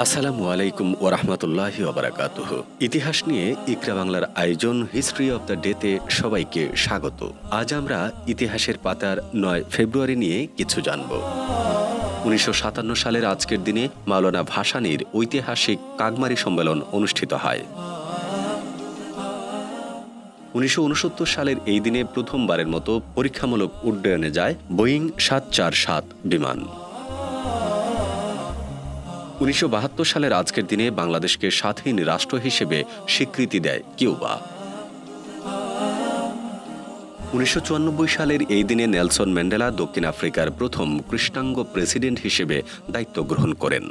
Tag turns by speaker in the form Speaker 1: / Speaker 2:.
Speaker 1: আসসালামু আলাইকুম ওরহমতুল্লাহি ওবারাকাতুহু। ইতিহাস নিয়ে ইকরা বাংলার আয়োজন হিস্ট্রি অব দ্য ডেতে সবাইকে স্বাগত। আজ আমরা ইতিহাসের পাতার ৯ ফেব্রুয়ারি নিয়ে কিছু জানব। ১৯৫৭ সালের আজকের দিনে মাওলানা ভাসানীর ঐতিহাসিক কাগমারি সম্মেলন অনুষ্ঠিত হয়। ১৯৬৯ সালের এই দিনে প্রথমবারের মতো পরীক্ষামূলক উড্ডয়নে যায় বোয়িং ৭৪৭ বিমান। ১৯৭২ সালের আজকের দিনে বাংলাদেশকে স্বাধীন রাষ্ট্র হিসেবে স্বীকৃতি দেয় কিউবা। ১৯৯৪ সালের এই দিনে নেলসন ম্যান্ডেলা দক্ষিণ আফ্রিকার প্রথম কৃষ্ণাঙ্গ প্রেসিডেন্ট হিসেবে দায়িত্ব গ্রহণ করেন।